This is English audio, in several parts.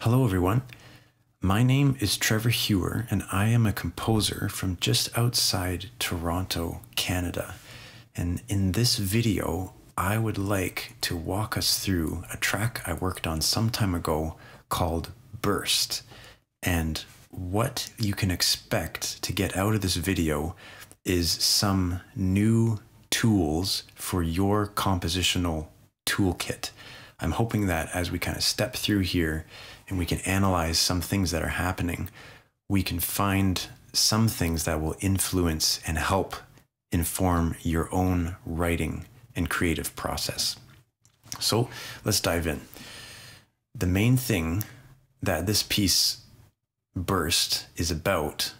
Hello, everyone. My name is Trevor Hewer, and I am a composer from just outside Toronto, Canada. And in this video, I would like to walk us through a track I worked on some time ago called Burst. And what you can expect to get out of this video is some new tools for your compositional toolkit. I'm hoping that as we kind of step through here and we can analyze some things that are happening, we can find some things that will influence and help inform your own writing and creative process. So let's dive in. The main thing that this piece Burst is about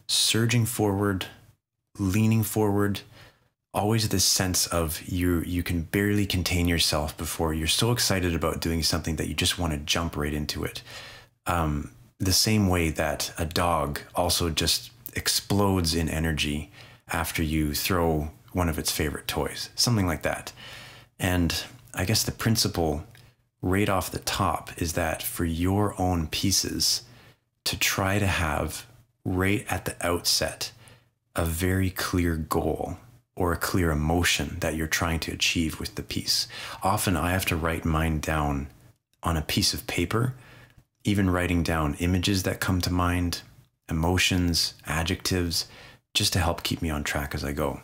surging forward, leaning forward, always this sense of you can barely contain yourself before you're so excited about doing something that you just want to jump right into it. The same way that a dog also just explodes in energy after you throw one of its favorite toys, something like that. And I guess the principle right off the top is that for your own pieces to try to have right at the outset a very clear goal or a clear emotion that you're trying to achieve with the piece. Often I have to write mine down on a piece of paper, even writing down images that come to mind, emotions, adjectives, just to help keep me on track as I go.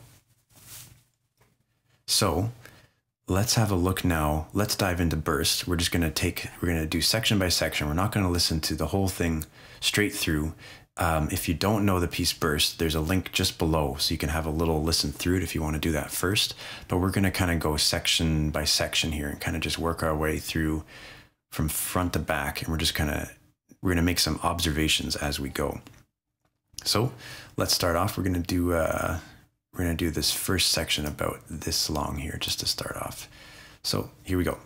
So let's have a look now. Let's dive into Burst. We're going to do section by section. We're not going to listen to the whole thing straight through. If you don't know the piece Burst, there's a link just below, so you can have a little listen through it if you want to do that first. But we're going to kind of go section by section here and kind of just work our way through from front to back. And we're going to make some observations as we go. So let's start off. We're going to do this first section about this long here, just to start off. So here we go.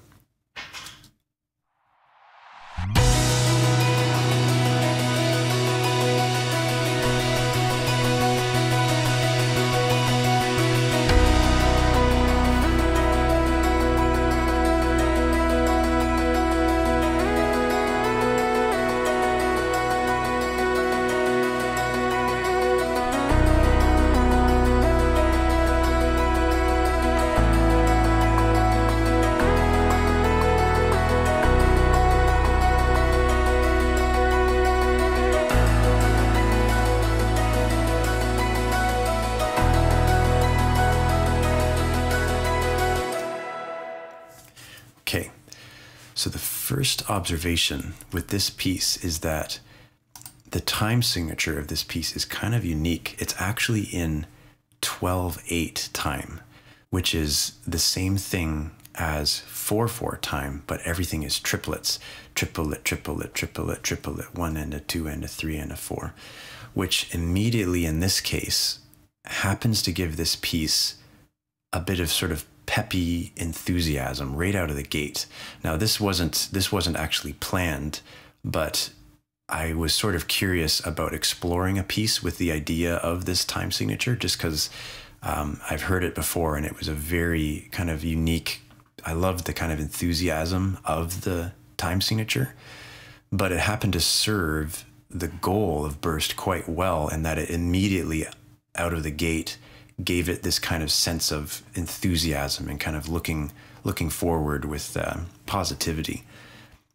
Okay, so the first observation with this piece is that the time signature of this piece is kind of unique. It's actually in 12/8 time, which is the same thing as 4/4 time, but everything is triplets. Triplet, triplet, triplet, triplet, 1 and a 2 and a 3 and a 4, which immediately in this case happens to give this piece a bit of sort of peppy enthusiasm right out of the gate. Now this wasn't actually planned, but I was sort of curious about exploring a piece with the idea of this time signature, just because I've heard it before and it was a very kind of unique. I loved the kind of enthusiasm of the time signature, but it happened to serve the goal of Burst quite well, in that it immediately out of the gate gave it this kind of sense of enthusiasm and kind of looking forward with positivity.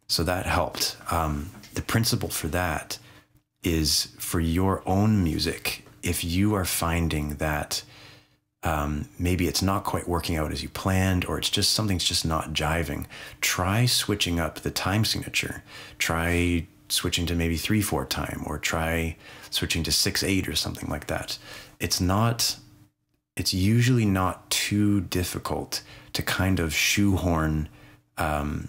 So that helped. The principle for that is for your own music. If you are finding that maybe it's not quite working out as you planned, or it's just something's just not jiving, try switching up the time signature. Try switching to maybe 3/4 time, or try switching to 6/8 or something like that. It's usually not too difficult to kind of shoehorn an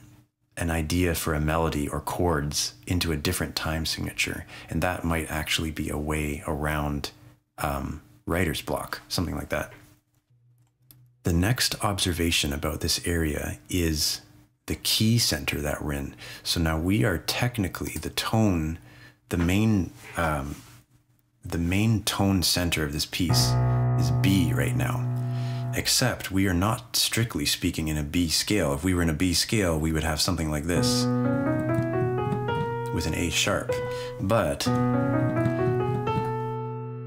idea for a melody or chords into a different time signature. And that might actually be a way around writer's block, something like that. The next observation about this area is the key center that we're in. So now we are technically the main tone center of this piece is B right now, except we are not strictly speaking in a B scale. If we were in a B scale, we would have something like this. with an A sharp. But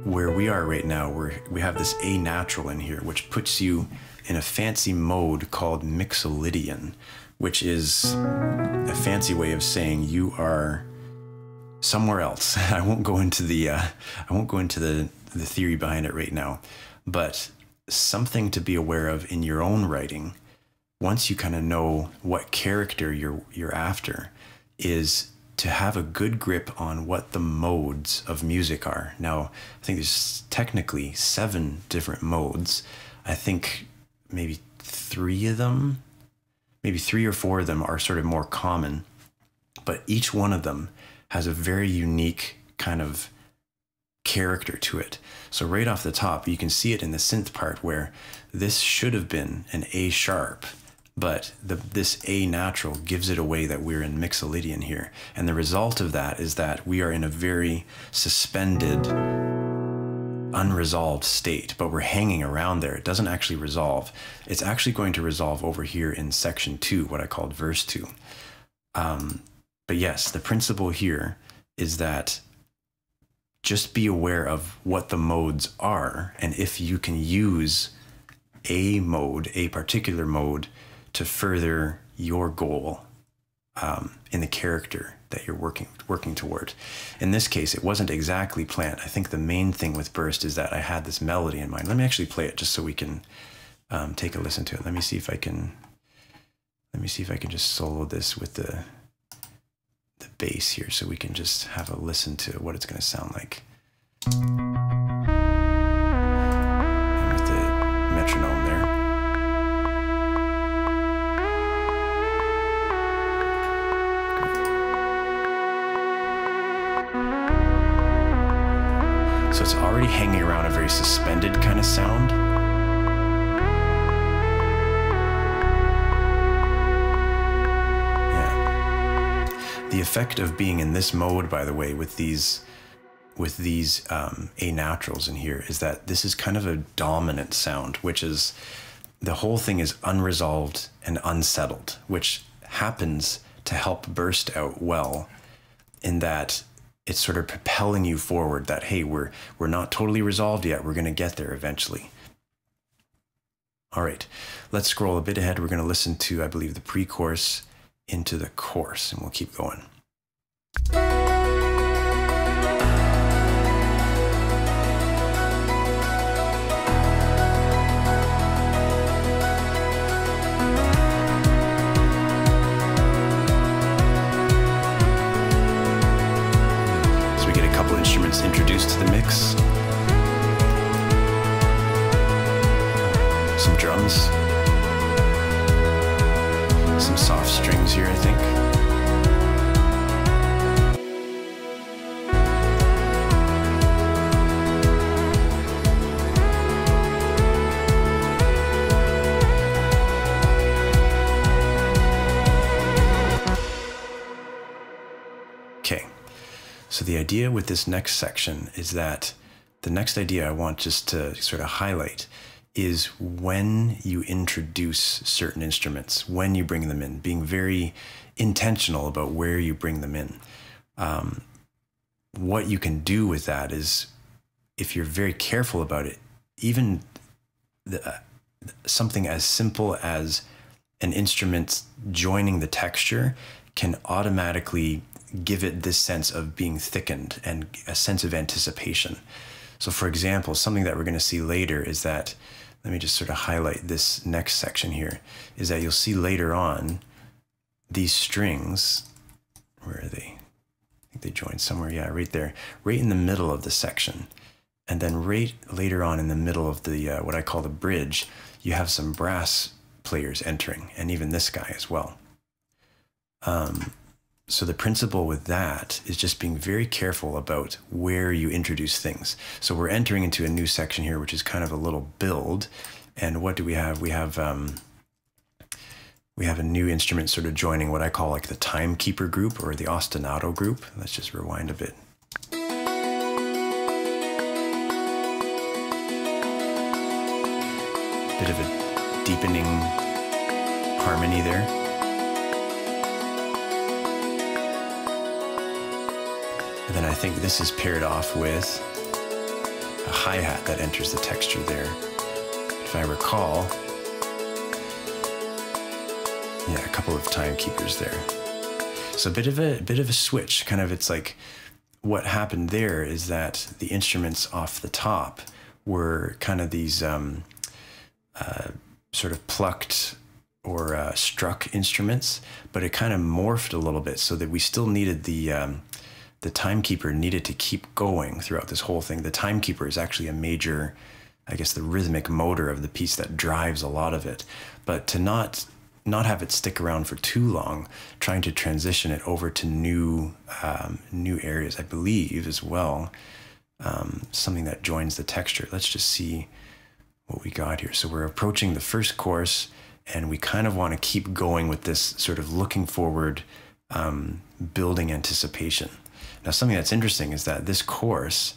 where we are right now, we have this A natural in here, which puts you in a fancy mode called Mixolydian, which is a fancy way of saying you are somewhere else. I won't go into the theory behind it right now, but something to be aware of in your own writing, once you kind of know what character you're after, is to have a good grip on what the modes of music are. Now, I think there's technically 7 different modes. I think maybe 3 of them, maybe 3 or 4 of them are sort of more common, but each one of them has a very unique kind of character to it. So right off the top, you can see it in the synth part where this should have been an A sharp, but this A natural gives it away that we're in Mixolydian here. And the result of that is that we are in a very suspended, unresolved state, but we're hanging around there. It doesn't actually resolve. It's actually going to resolve over here in section 2, what I called verse 2. But yes, the principle here is that just be aware of what the modes are, and if you can use a mode, a particular mode, to further your goal in the character that you're working toward. In this case, it wasn't exactly planned. I think the main thing with Burst is that I had this melody in mind. Let me actually play it just so we can take a listen to it. Let me see if I can just solo this with the bass here so we can just have a listen to what it's going to sound like. And with the metronome there. So it's already hanging around a very suspended kind of sound. Yeah. The effect of being in this mode, by the way, with these A naturals in here, is that this is kind of a dominant sound, which is, the whole thing is unresolved and unsettled, which happens to help Burst out well, in that it's sort of propelling you forward, that, hey, we're not totally resolved yet. We're going to get there eventually. All right, let's scroll a bit ahead. We're going to listen to, I believe, the pre-chorus into the chorus, and we'll keep going. Instruments introduced to the mix. Some drums. Some soft strings here, I think. Okay. So the idea with this next section is that the next idea I want just to sort of highlight is when you introduce certain instruments, when you bring them in, being very intentional about where you bring them in. What you can do with that is, if you're very careful about it, even something as simple as an instrument joining the texture can automatically give it this sense of being thickened and a sense of anticipation. So for example, something that we're going to see later is that, let me just sort of highlight this next section here, is that you'll see later on these strings, where are they? I think they join somewhere, yeah, right there, right in the middle of the section. And then right later on in the middle of the, what I call the bridge, you have some brass players entering, and even this guy as well. So the principle with that is just being very careful about where you introduce things. So we're entering into a new section here, which is kind of a little build. And what do we have? We have a new instrument sort of joining what I call like the timekeeper group, or the ostinato group. Let's just rewind a bit. Bit of a deepening harmony there. And then I think this is paired off with a hi-hat that enters the texture there. If I recall, yeah, a couple of timekeepers there. So a bit of a switch, kind of. It's like what happened there is that the instruments off the top were kind of these sort of plucked or struck instruments, but it kind of morphed a little bit so that we still needed the timekeeper needed to keep going throughout this whole thing. The timekeeper is actually a major, I guess, the rhythmic motor of the piece that drives a lot of it. But to not have it stick around for too long, trying to transition it over to new areas, I believe, as well. Something that joins the texture. Let's just see what we got here. So we're approaching the first chorus, and we kind of want to keep going with this sort of looking forward, building anticipation. Now, something that's interesting is that this chorus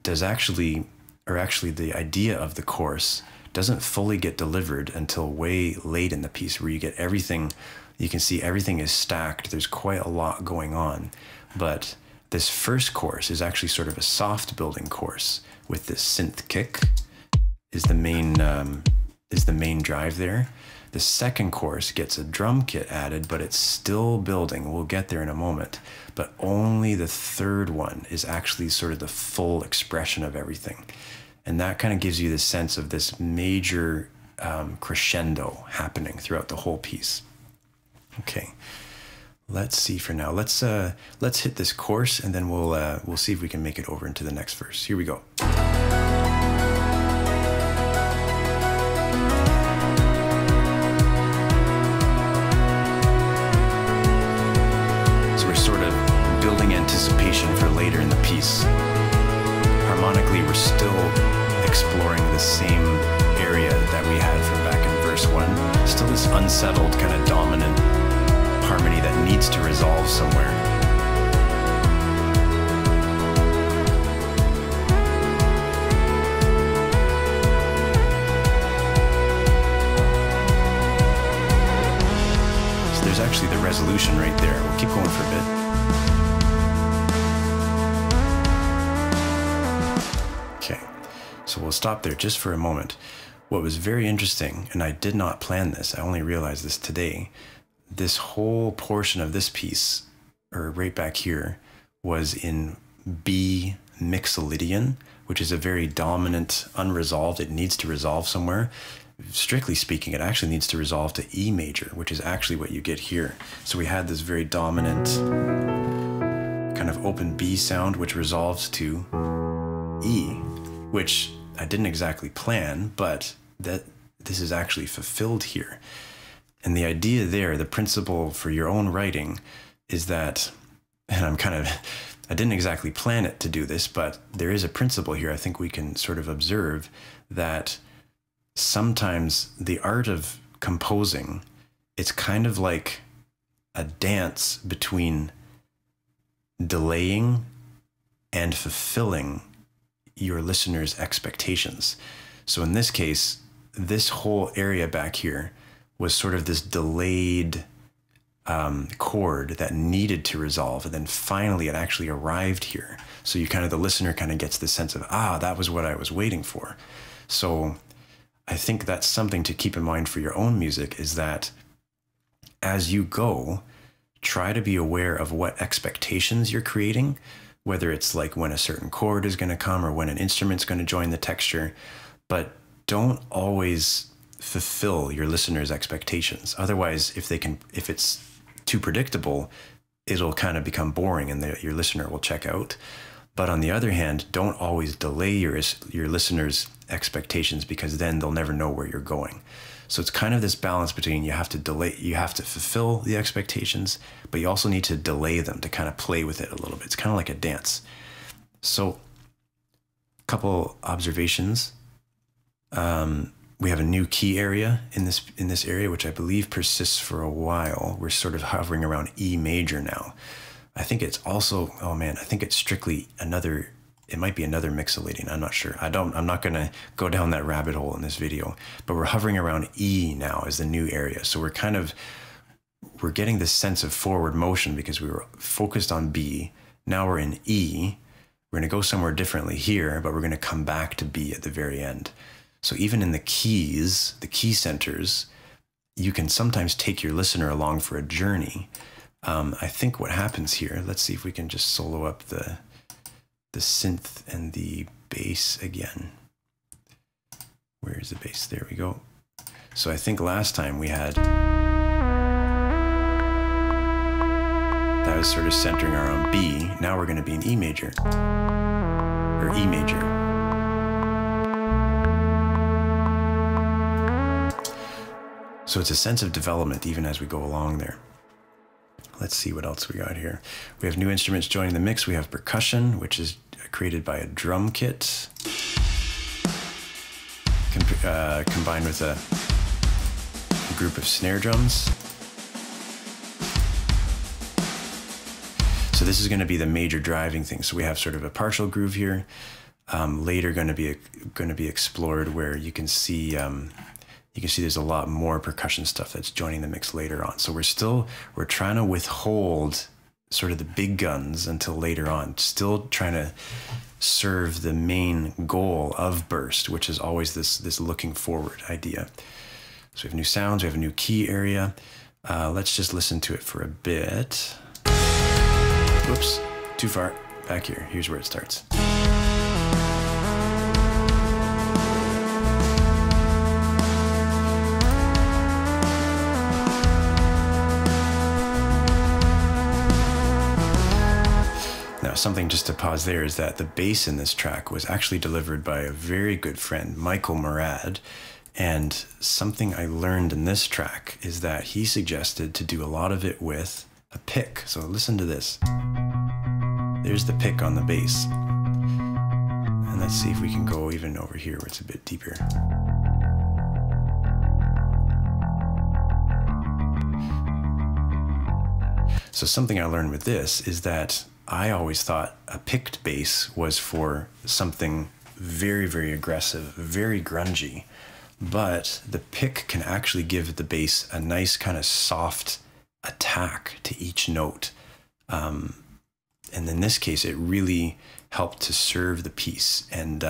does actually, or actually the idea of the chorus doesn't fully get delivered until way late in the piece, where you get everything, you can see everything is stacked. There's quite a lot going on. But this first chorus is actually sort of a soft building chorus with this synth kick is the main drive there. The second chorus gets a drum kit added, but it's still building. We'll get there in a moment. But only the third one is actually sort of the full expression of everything. And that kind of gives you the sense of this major crescendo happening throughout the whole piece. Okay, let's see for now. Let's hit this chorus, and then we'll see if we can make it over into the next verse. Here we go. Anticipation for later in the piece. Harmonically, we're still exploring the same area that we had from back in verse 1. Still this unsettled, kind of dominant harmony that needs to resolve somewhere. So there's actually the resolution right there. We'll keep going for a bit. So we'll stop there just for a moment. What was very interesting, and I did not plan this, I only realized this today, this whole portion of this piece, or right back here, was in B mixolydian, which is a very dominant, unresolved, it needs to resolve somewhere. Strictly speaking, it actually needs to resolve to E major, which is actually what you get here. So we had this very dominant kind of open B sound, which resolves to E, which I didn't exactly plan, but that this is actually fulfilled here. And the idea there, the principle for your own writing is that, and I didn't exactly plan it to do this, but there is a principle here I think we can sort of observe, that sometimes the art of composing, it's kind of like a dance between delaying and fulfilling your listeners' expectations. So in this case, this whole area back here was sort of this delayed chord that needed to resolve, and then finally it actually arrived here. So the listener kind of gets the sense of, that was what I was waiting for. So I think that's something to keep in mind for your own music, is that as you go, try to be aware of what expectations you're creating, whether it's like when a certain chord is going to come or when an instrument's going to join the texture, but don't always fulfill your listeners' expectations. Otherwise, if it's too predictable, it'll kind of become boring and your listener will check out. But on the other hand, don't always delay your listeners' expectations, because then they'll never know where you're going. So it's kind of this balance between you have to fulfill the expectations, but you also need to delay them to kind of play with it a little bit. It's kind of like a dance. So a couple observations. We have a new key area in this area, which I believe persists for a while. We're sort of hovering around E major now. I think it's also, I think it's strictly it might be another mixolydian, I'm not sure. I'm not gonna go down that rabbit hole in this video, but we're hovering around E now as the new area. So we're getting this sense of forward motion because we were focused on B. Now we're in E. We're going to go somewhere differently here, but we're going to come back to B at the very end. So even in the keys, the key centers, you can sometimes take your listener along for a journey. I think what happens here, let's see if we can just solo up the synth and the bass again. Where is the bass? There we go. So I think last time we had, that was sort of centering around B. Now we're going to be in E major, or E major. So it's a sense of development even as we go along there. Let's see what else we got here. We have new instruments joining the mix. We have percussion, which is created by a drum kit, combined with a group of snare drums. So this is going to be the major driving thing. So we have sort of a partial groove here. Later going to be explored where you can see there's a lot more percussion stuff that's joining the mix later on. So we're trying to withhold sort of the big guns until later on, still trying to serve the main goal of burst, which is always this looking forward idea. So we have new sounds, we have a new key area. Let's just listen to it for a bit. Oops, too far. Back here, here's where it starts. Now, something just to pause there is that the bass in this track was actually delivered by a very good friend, Michael Murad. And something I learned in this track is that he suggested to do a lot of it with a pick. So listen to this. There's the pick on the bass. And let's see if we can go even over here where it's a bit deeper. So something I learned with this is that I always thought a picked bass was for something very, very aggressive, very grungy, but the pick can actually give the bass a nice kind of soft attack to each note. And in this case, it really helped to serve the piece and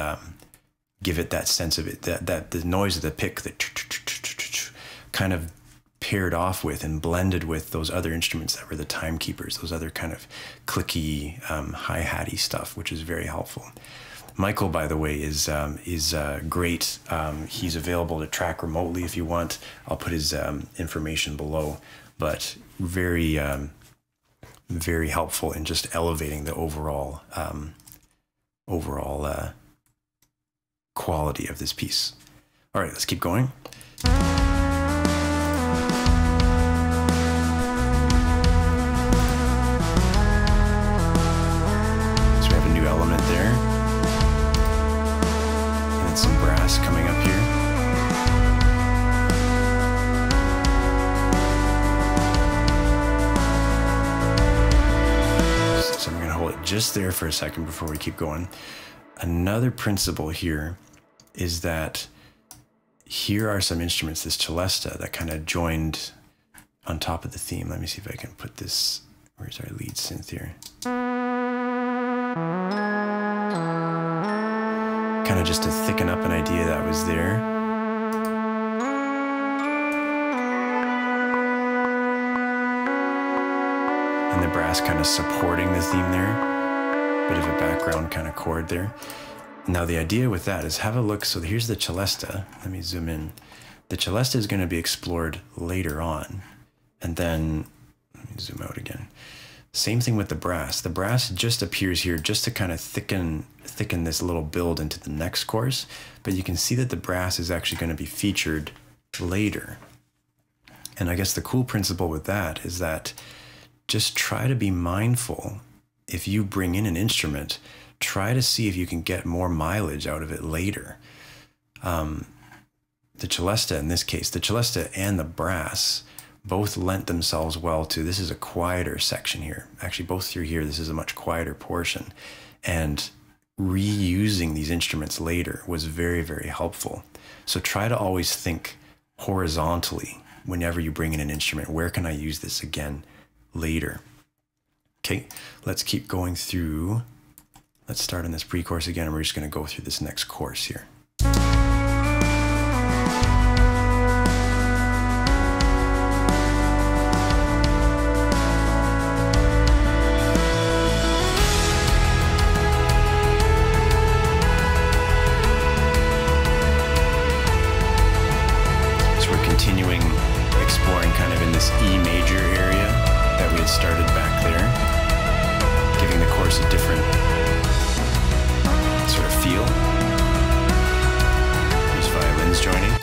give it that sense of it, that the noise of the pick that kind of paired off with and blended with those other instruments that were the timekeepers, those other kind of clicky, hi-hatty stuff, which is very helpful. Michael, by the way, is great. He's available to track remotely if you want. I'll put his information below, but very, very helpful in just elevating the overall quality of this piece. All right, let's keep going. Element there, and then some brass coming up here. So I'm going to hold it just there for a second before we keep going. Another principle here is that here are some instruments, this celesta, that kind of joined on top of the theme. Let me see if I can put this, where's our lead synth here? Kind of just to thicken up an idea that was there. And the brass kind of supporting the theme there. Bit of a background kind of chord there. Now the idea with that is have a look. So here's the celesta. Let me zoom in. The celesta is going to be explored later on. And then, let me zoom out again. Same thing with the brass. The brass just appears here just to kind of thicken this little build into the next course, but you can see that the brass is actually going to be featured later. And I guess the cool principle with that is that just try to be mindful. If you bring in an instrument, try to see if you can get more mileage out of it later. The celesta in this case, the celesta and the brass both lent themselves well to, this is a quieter section here. Actually, both through here, this is a much quieter portion. And reusing these instruments later was very, very helpful. So try to always think horizontally whenever you bring in an instrument. Where can I use this again later? Okay, let's keep going through. Let's start on this pre-chorus again, and we're just going to go through this next chorus here. So we're continuing exploring kind of in this E major area that we had started back there, giving the chorus a different sort of feel. There's violins joining.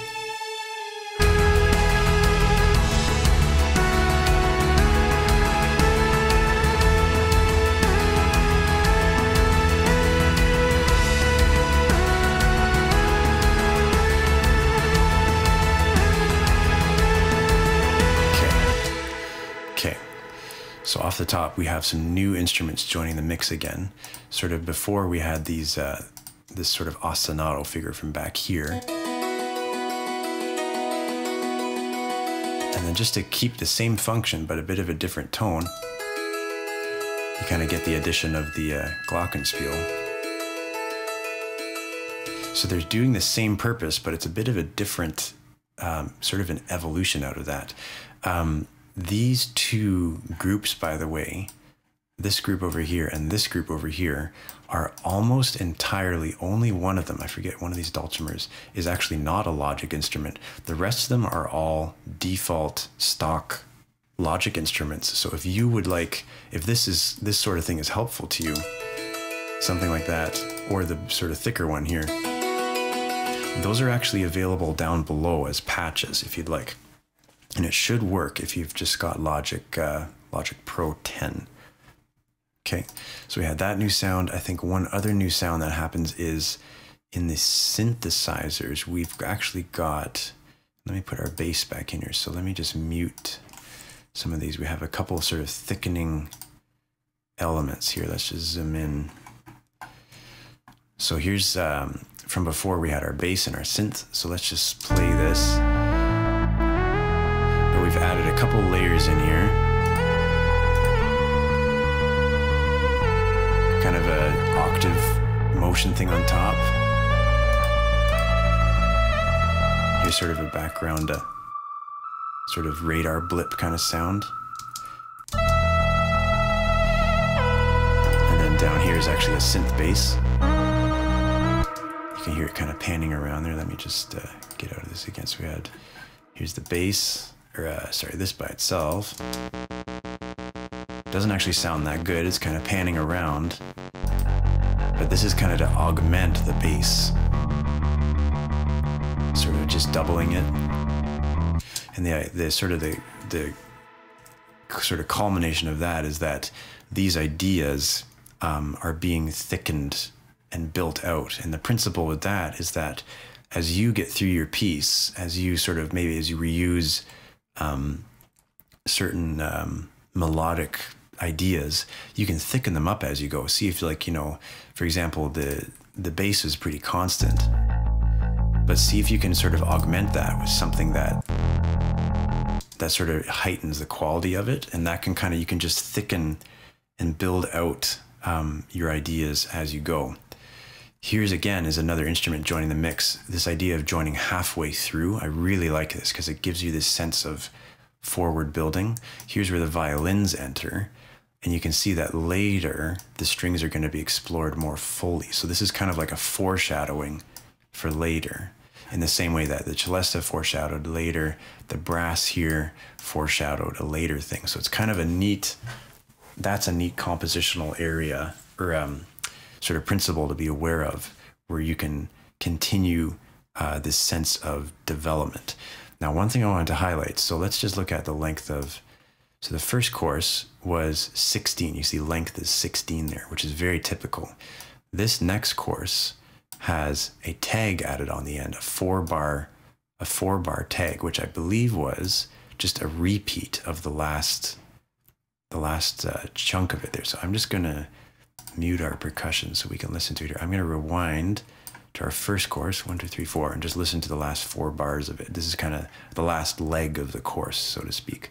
Okay. So off the top, we have some new instruments joining the mix again. Sort of before we had these, this sort of ostinato figure from back here. And then just to keep the same function, but a bit of a different tone, you kind of get the addition of the glockenspiel. So they're doing the same purpose, but it's a bit of a different, sort of an evolution out of that. These two groups, by the way, this group over here and this group over here, are almost entirely, only one of them, I forget, one of these dulcimers, is actually not a Logic instrument. The rest of them are all default stock Logic instruments. So if you would like, if this sort of thing is helpful to you, something like that, or the sort of thicker one here, those are actually available down below as patches if you'd like. And it should work if you've just got Logic Pro 10. Okay, so we had that new sound. I think one other new sound that happens is in the synthesizers, we've actually got, let me put our bass back in here. So let me just mute some of these. We have a couple sort of thickening elements here. Let's just zoom in. So here's, from before we had our bass and our synth. So let's just play this. But we've added a couple layers in here. Kind of an octave motion thing on top. Here's sort of a background, sort of radar blip kind of sound. And then down here is actually a synth bass. You can hear it kind of panning around there. Let me just get out of this again. So we had, here's the bass, or sorry, this by itself. Doesn't actually sound that good. It's kind of panning around. But this is kind of to augment the bass. Sort of just doubling it. And the sort of culmination of that is that these ideas are being thickened and built out. And the principle with that is that as you get through your piece, as you sort of, maybe as you reuse certain melodic ideas, you can thicken them up as you go. See if, like, you know, for example, the bass is pretty constant, but see if you can sort of augment that with something that sort of heightens the quality of it, and that can kind of, you can just thicken and build out your ideas as you go. Here's again is another instrument joining the mix. This idea of joining halfway through, I really like this because it gives you this sense of forward building. Here's where the violins enter, and you can see that later the strings are going to be explored more fully. So this is kind of like a foreshadowing for later, in the same way that the celesta foreshadowed later, the brass here foreshadowed a later thing. So it's kind of a neat, that's a neat compositional area, or sort of principle to be aware of, where you can continue this sense of development. Now, one thing I wanted to highlight, so let's just look at the length of, so the first chorus was 16. You see length is 16 there, which is very typical. This next chorus has a tag added on the end, a four bar tag, which I believe was just a repeat of the last chunk of it there. So I'm just gonna mute our percussion so we can listen to it here. I'm gonna rewind to our first chorus, 1, 2, 3, 4, and just listen to the last 4 bars of it. This is kind of the last leg of the chorus, so to speak.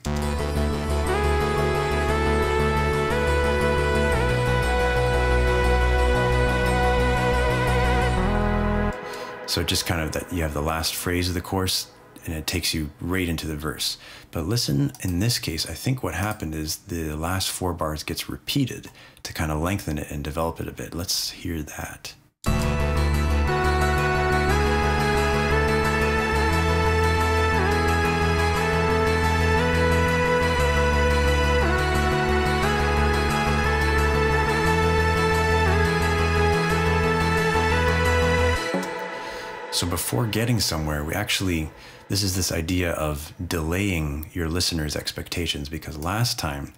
So just kind of that you have the last phrase of the chorus and it takes you right into the verse. But listen, in this case, I think what happened is the last 4 bars gets repeated to kind of lengthen it and develop it a bit. Let's hear that. So before getting somewhere, this is this idea of delaying your listener's expectations, because last time,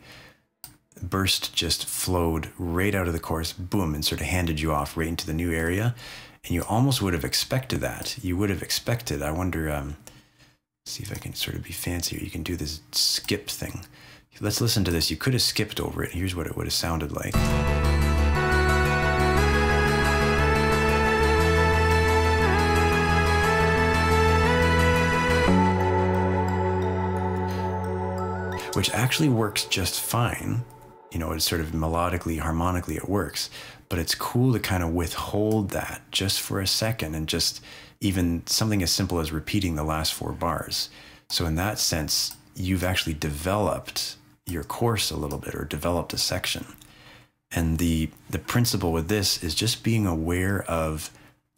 burst just flowed right out of the chorus, boom, and sort of handed you off right into the new area. And you almost would have expected that. You would have expected, I wonder, see if I can sort of be fancier. You can do this skip thing. Let's listen to this. You could have skipped over it. Here's what it would have sounded like. Which actually works just fine. You know, it's sort of melodically, harmonically, it works. But it's cool to kind of withhold that just for a second and just even something as simple as repeating the last 4 bars. So in that sense, you've actually developed your course a little bit, or developed a section. And the principle with this is just being aware of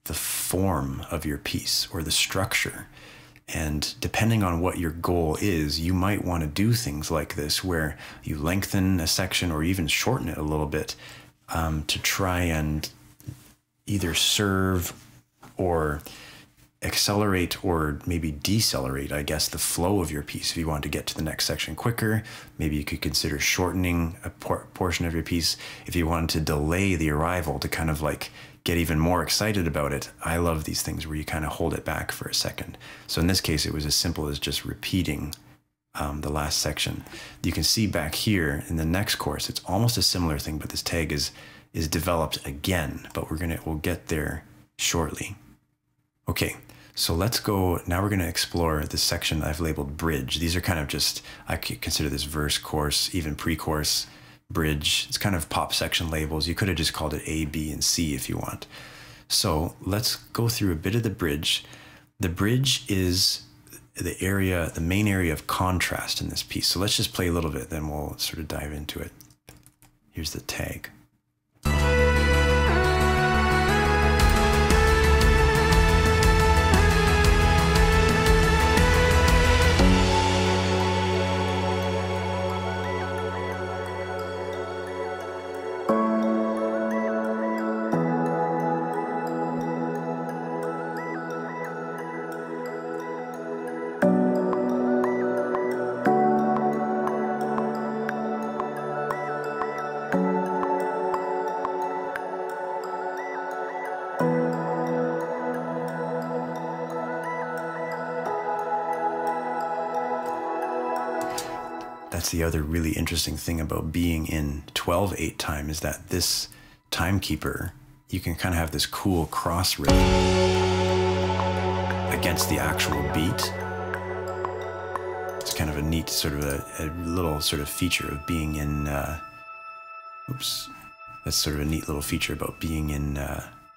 the form of your piece or the structure. And depending on what your goal is, you might want to do things like this, where you lengthen a section or even shorten it a little bit to try and either serve or accelerate or maybe decelerate, I guess, the flow of your piece. If you want to get to the next section quicker, maybe you could consider shortening a portion of your piece. If you wanted to delay the arrival to kind of like get even more excited about it, I love these things where you kind of hold it back for a second. So in this case, it was as simple as just repeating the last section. You can see back here in the next chorus, it's almost a similar thing, but this tag is developed again, but we'll get there shortly. Okay, so let's go, now we're gonna explore this section I've labeled bridge. These are kind of just, I could consider this verse, chorus, even pre-chorus, bridge. It's kind of pop section labels. You could have just called it A, B, and C if you want. So let's go through a bit of the bridge. The bridge is the main area of contrast in this piece. So let's just play a little bit, then we'll sort of dive into it. Here's the tag. That's the other really interesting thing about being in 12/8 time, is that this timekeeper, you can kind of have this cool cross rhythm against the actual beat. It's kind of a neat sort of a little sort of feature of being in, that's sort of a neat little feature about being in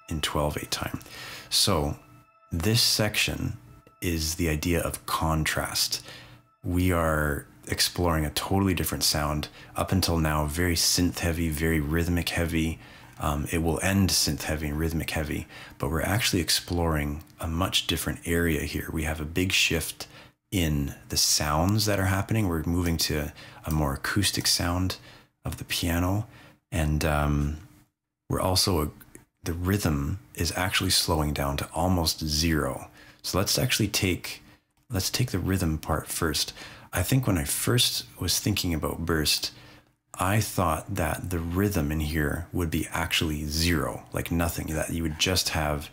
12/8 time. So this section is the idea of contrast. We are exploring a totally different sound. Up until now, very synth heavy, very rhythmic heavy. It will end synth heavy and rhythmic heavy, but we're actually exploring a much different area here. We have a big shift in the sounds that are happening. We're moving to a more acoustic sound of the piano, and we're also, the rhythm is actually slowing down to almost 0. So let's take the rhythm part first. I think when I first was thinking about burst, I thought that the rhythm in here would be actually 0, like nothing, that you would just have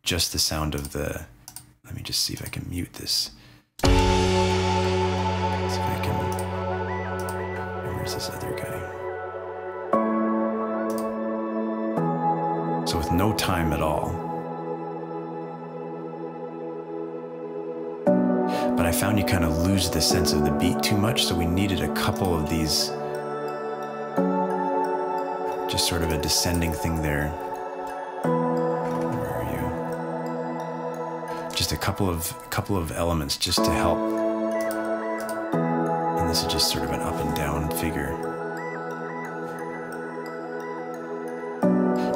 just the sound of the, let me just see if I can mute this. See if I can, where's this other guy? So with no time at all. But I found you kind of lose the sense of the beat too much, so we needed a couple of these, just sort of a descending thing there. Where are just a couple of elements just to help. And this is just sort of an up and down figure.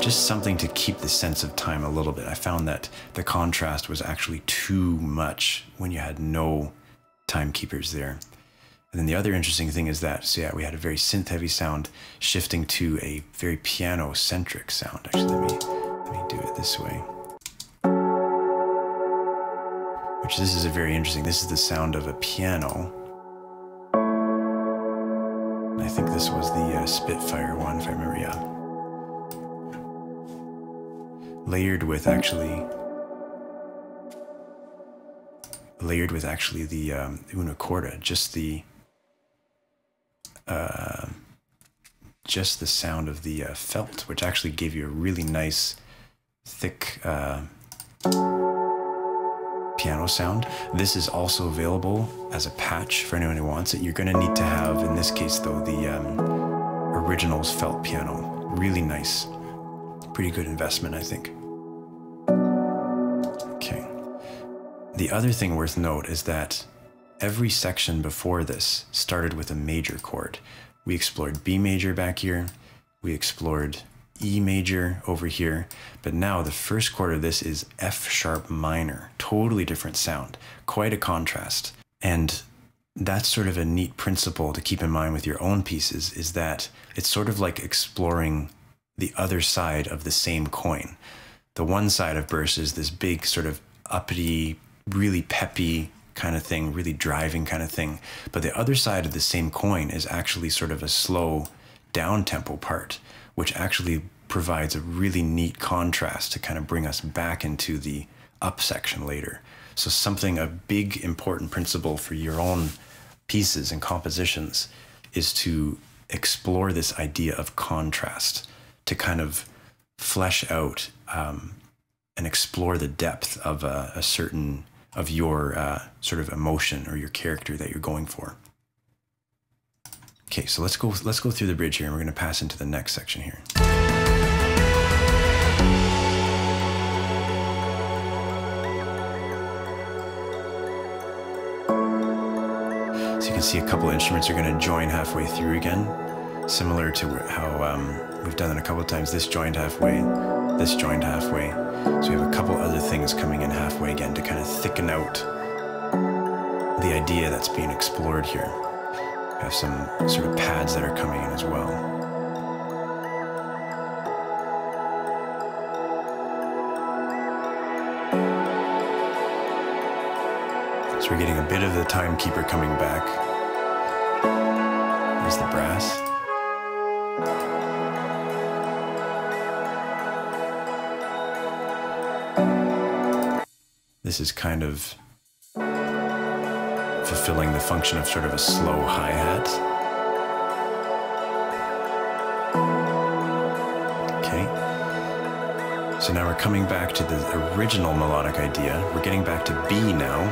Just something to keep the sense of time a little bit. I found that the contrast was actually too much when you had no timekeepers there. And then the other interesting thing is that, so yeah, we had a very synth-heavy sound shifting to a very piano-centric sound. Actually, let me do it this way. Which this is a very interesting, this is the sound of a piano. And I think this was the Spitfire one, if I remember, yeah. Layered with actually the una corda, just the sound of the felt, which actually gave you a really nice, thick piano sound. This is also available as a patch for anyone who wants it. You're going to need to have, in this case though, the originals felt piano. Really nice. Pretty good investment, I think. Okay. The other thing worth note is that every section before this started with a major chord. We explored B major back here. We explored E major over here. But now the first chord of this is F sharp minor. Totally different sound. Quite a contrast. And that's sort of a neat principle to keep in mind with your own pieces, is that it's sort of like exploring the other side of the same coin. The one side of burst is this big sort of uppity, really peppy kind of thing, really driving kind of thing. But the other side of the same coin is actually sort of a slow down tempo part, which actually provides a really neat contrast to kind of bring us back into the up section later. So a big important principle for your own pieces and compositions is to explore this idea of contrast, to kind of flesh out and explore the depth of of your sort of emotion or your character that you're going for. Okay, so let's go through the bridge here, and we're going to pass into the next section here. So you can see a couple of instruments are going to join halfway through again, similar to how we've done it a couple of times. This joined halfway, this joined halfway. So we have a couple other things coming in halfway again to kind of thicken out the idea that's being explored here. We have some sort of pads that are coming in as well. So we're getting a bit of the timekeeper coming back. There's the brass. This is kind of fulfilling the function of sort of a slow hi-hat. Okay. So now we're coming back to the original melodic idea. We're getting back to B now.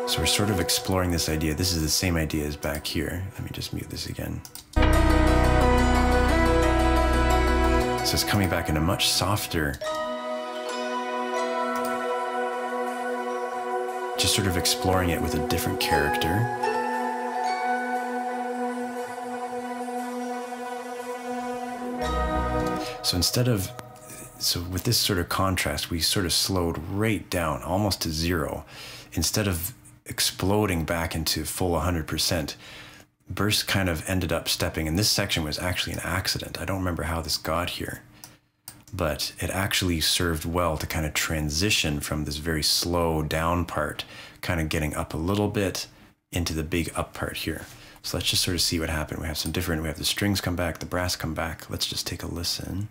So we're sort of exploring this idea. This is the same idea as back here. Let me just mute this again. So it's coming back in a much softer, just sort of exploring it with a different character. So with this sort of contrast, we sort of slowed right down, almost to zero. Instead of exploding back into full 100%, burst kind of ended up stepping, and this section was actually an accident. I don't remember how this got here, but it actually served well to kind of transition from this very slow down part, kind of getting up a little bit into the big up part here. So let's just sort of see what happened. We have the strings come back, the brass come back. Let's just take a listen.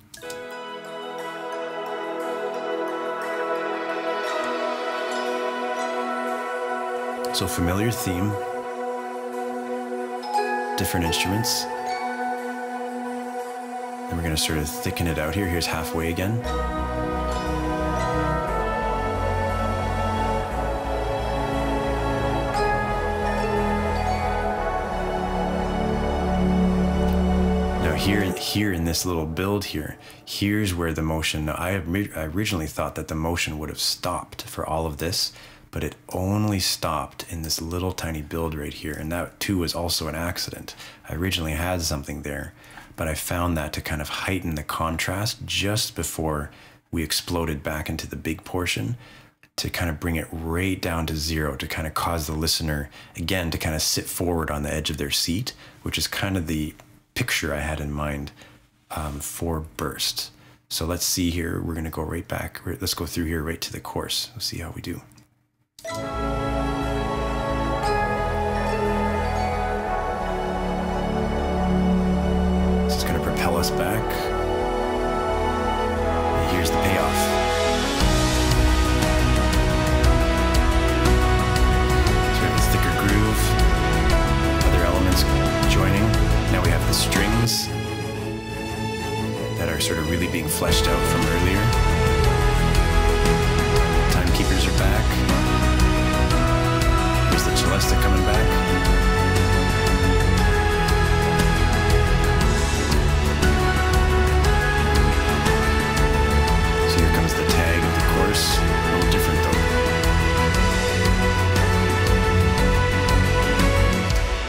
So familiar theme. Different instruments. And we're going to sort of thicken it out here. Here's halfway again. Now here in this little build here, here's where the motion, I originally thought that the motion would have stopped for all of this, but it only stopped in this little tiny build right here. And that too was also an accident. I originally had something there, but I found that to kind of heighten the contrast just before we exploded back into the big portion, to kind of bring it right down to zero, to kind of cause the listener, again, to kind of sit forward on the edge of their seat, which is kind of the picture I had in mind for burst. So let's see here. We're going to go right back. Let's go through here right to the chorus. We'll see how we do. This is going to propel us back. And here's the payoff. So we have a thicker groove, other elements joining. Now we have the strings that are sort of really being fleshed out from earlier. Timekeepers are back. Here's the celesta coming back. So here comes the tag of the chorus. A little different though.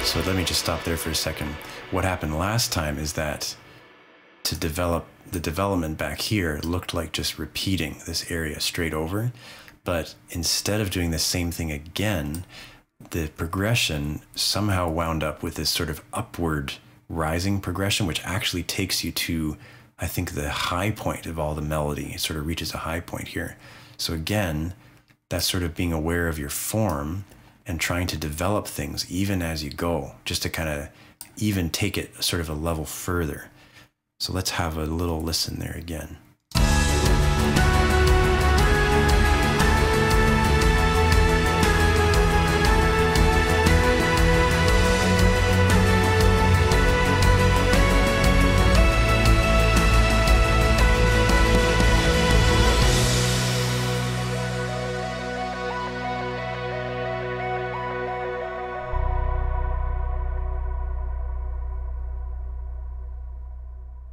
So let me just stop there for a second. What happened last time is that to develop the development back here looked like just repeating this area straight over, but instead of doing the same thing again, the progression somehow wound up with this sort of upward rising progression, which actually takes you to, I think, the high point of all the melody. It sort of reaches a high point here. So again, that's sort of being aware of your form and trying to develop things even as you go, just to kind of even take it sort of a level further. So let's have a little listen there again.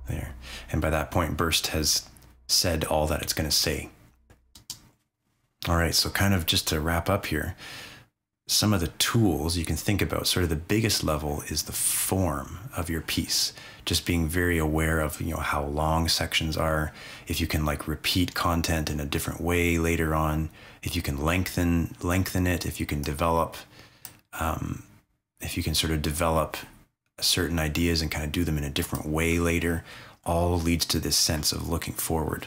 There. And by that point, burst has said all that it's going to say. All right, so kind of just to wrap up here, some of the tools you can think about, sort of the biggest level is the form of your piece. Just being very aware of, you know, how long sections are, if you can like repeat content in a different way later on, if you can lengthen it, if you can develop, if you can sort of develop certain ideas and kind of do them in a different way later, all leads to this sense of looking forward.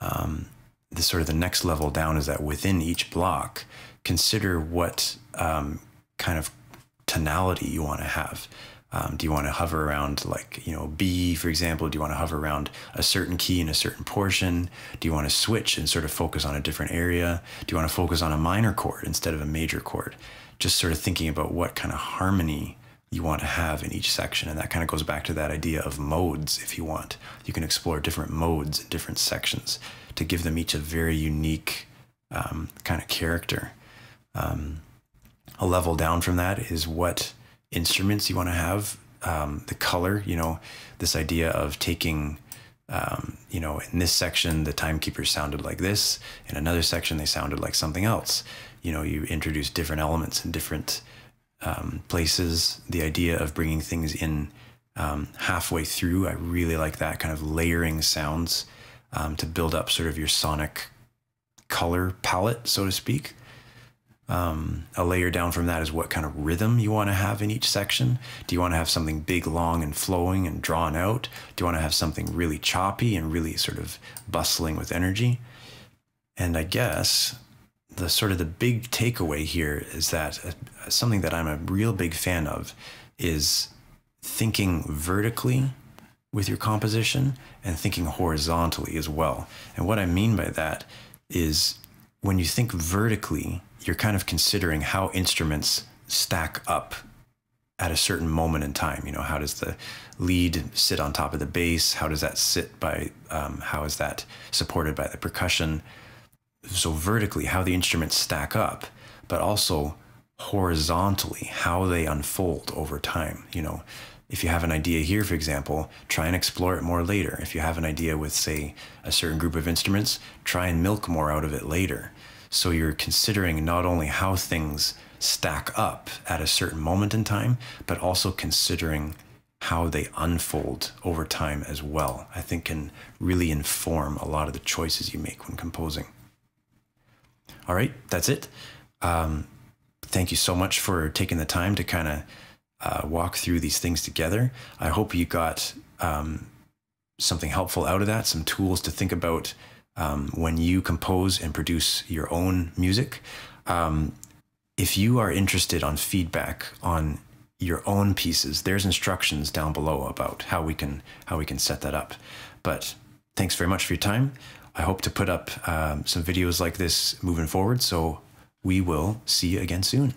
The sort of the next level down is that within each block, consider what kind of tonality you want to have. Do you want to hover around like, you know, B, for example? Do you want to hover around a certain key in a certain portion? Do you want to switch and sort of focus on a different area? Do you want to focus on a minor chord instead of a major chord? Just sort of thinking about what kind of harmony you want to have in each section. And that kind of goes back to that idea of modes. If you want, you can explore different modes in different sections to give them each a very unique kind of character. A level down from that is what instruments you want to have, the color, you know, this idea of taking, you know, in this section, the timekeepers sounded like this. In another section, they sounded like something else. You know, you introduce different elements in different places. The idea of bringing things in halfway through, I really like that kind of layering sounds to build up sort of your sonic color palette, so to speak. A layer down from that is what kind of rhythm you want to have in each section. Do you want to have something big, long, and flowing and drawn out? Do you want to have something really choppy and really sort of bustling with energy? And I guess the sort of the big takeaway here is that something that I'm a real big fan of is thinking vertically with your composition and thinking horizontally as well. And what I mean by that is when you think vertically, you're kind of considering how instruments stack up at a certain moment in time. You know, how does the lead sit on top of the bass? How does that sit by, how is that supported by the percussion? So vertically, how the instruments stack up, but also horizontally, how they unfold over time. You know, if you have an idea here, for example, try and explore it more later. If you have an idea with, say, a certain group of instruments, try and milk more out of it later. So you're considering not only how things stack up at a certain moment in time, but also considering how they unfold over time as well. I think can really inform a lot of the choices you make when composing. All right, that's it. Thank you so much for taking the time to kind of walk through these things together. I hope you got something helpful out of that, some tools to think about when you compose and produce your own music. If you are interested on feedback on your own pieces, there's instructions down below about how we can set that up. But thanks very much for your time. I hope to put up some videos like this moving forward, so we will see you again soon.